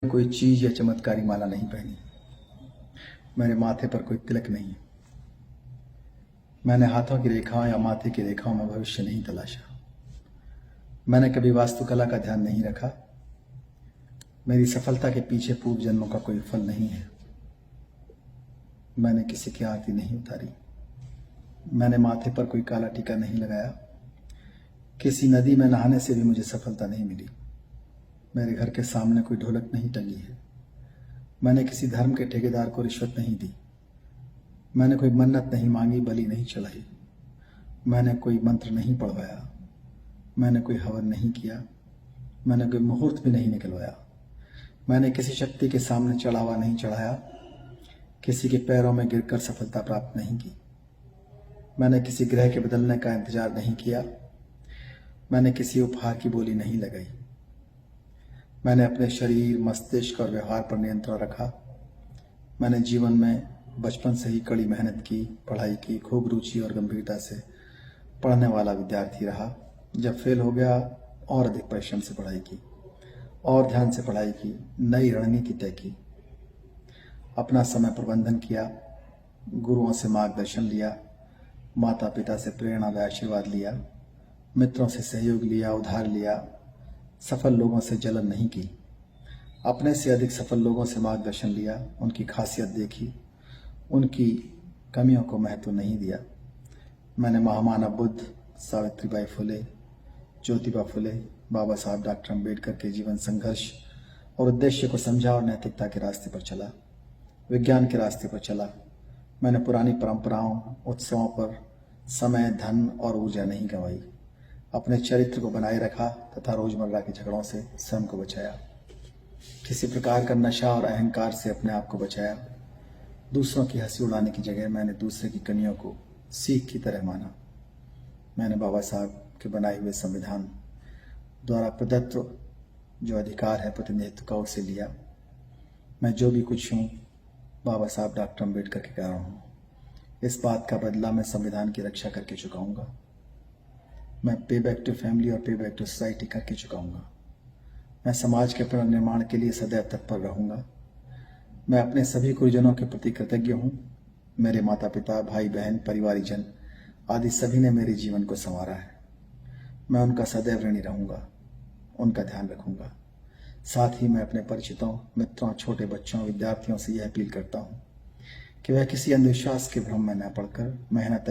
कोई चीज या चमत्कारी माला नहीं पहनी, मेरे माथे पर कोई तिलक नहीं, मैंने हाथों की रेखाओं या माथे की रेखाओं में भविष्य नहीं तलाशा, मैंने कभी वास्तुकला का ध्यान नहीं रखा, मेरी सफलता के पीछे पूर्व जन्मों का कोई फल नहीं है, मैंने किसी की आरती नहीं उतारी, मैंने माथे पर कोई काला टीका नहीं लगाया, किसी नदी में नहाने से भी मुझे सफलता नहीं मिली, मेरे घर के सामने कोई ढोलक नहीं टंगी है, मैंने किसी धर्म के ठेकेदार को रिश्वत नहीं दी, मैंने कोई मन्नत नहीं मांगी, बलि नहीं चढ़ाई, मैंने कोई मंत्र नहीं पढ़वाया, मैंने कोई हवन नहीं किया, मैंने कोई मुहूर्त भी नहीं निकलवाया, मैंने किसी शक्ति के सामने चढ़ावा नहीं चढ़ाया, किसी के पैरों में गिरकर सफलता प्राप्त नहीं की, मैंने किसी ग्रह के बदलने का इंतजार नहीं किया, मैंने किसी उपहार की बोली नहीं लगाई, मैंने अपने शरीर, मस्तिष्क और व्यवहार पर नियंत्रण रखा, मैंने जीवन में बचपन से ही कड़ी मेहनत की, पढ़ाई की, खूब रुचि और गंभीरता से पढ़ने वाला विद्यार्थी रहा। जब फेल हो गया और अधिक परिश्रम से पढ़ाई की और ध्यान से पढ़ाई की, नई रणनीति तय की, अपना समय प्रबंधन किया, गुरुओं से मार्गदर्शन लिया, माता पिता से प्रेरणा व आशीर्वाद लिया, मित्रों से सहयोग लिया, उधार लिया, सफल लोगों से जलन नहीं की, अपने से अधिक सफल लोगों से मार्गदर्शन लिया, उनकी खासियत देखी, उनकी कमियों को महत्व नहीं दिया। मैंने महामानव बुद्ध, सावित्रीबाई फुले, ज्योतिबा फुले, बाबा साहब डॉक्टर अम्बेडकर के जीवन संघर्ष और उद्देश्य को समझा और नैतिकता के रास्ते पर चला, विज्ञान के रास्ते पर चला। मैंने पुरानी परंपराओं, उत्सवों पर समय, धन और ऊर्जा नहीं गंवाई, अपने चरित्र को बनाए रखा तथा रोजमर्रा के झगड़ों से स्वयं को बचाया, किसी प्रकार का नशा और अहंकार से अपने आप को बचाया। दूसरों की हंसी उड़ाने की जगह मैंने दूसरे की कमियों को सीख की तरह माना। मैंने बाबा साहब के बनाए हुए संविधान द्वारा प्रदत्त जो अधिकार है प्रतिनिधित्व का, उसे लिया। मैं जो भी कुछ हूँ बाबा साहब डॉक्टर अम्बेडकर के कारण हूँ। इस बात का बदला मैं संविधान की रक्षा करके चुकाऊंगा। मैं पे बैक टू फैमिली और पे बैक टू सोसाइटी करके चुकाऊंगा। मैं समाज के पुनर्निर्माण के लिए सदैव तत्पर रहूंगा। मैं अपने सभी गुरुजनों के प्रति कृतज्ञ हूँ। मेरे माता पिता, भाई बहन, परिवारीजन आदि सभी ने मेरे जीवन को संवारा है। मैं उनका सदैव ऋणी रहूंगा, उनका ध्यान रखूंगा। साथ ही मैं अपने परिचितों, मित्रों, छोटे बच्चों, विद्यार्थियों से यह अपील करता हूँ कि वह किसी अंधविश्वास के भ्रम में न पड़कर मेहनत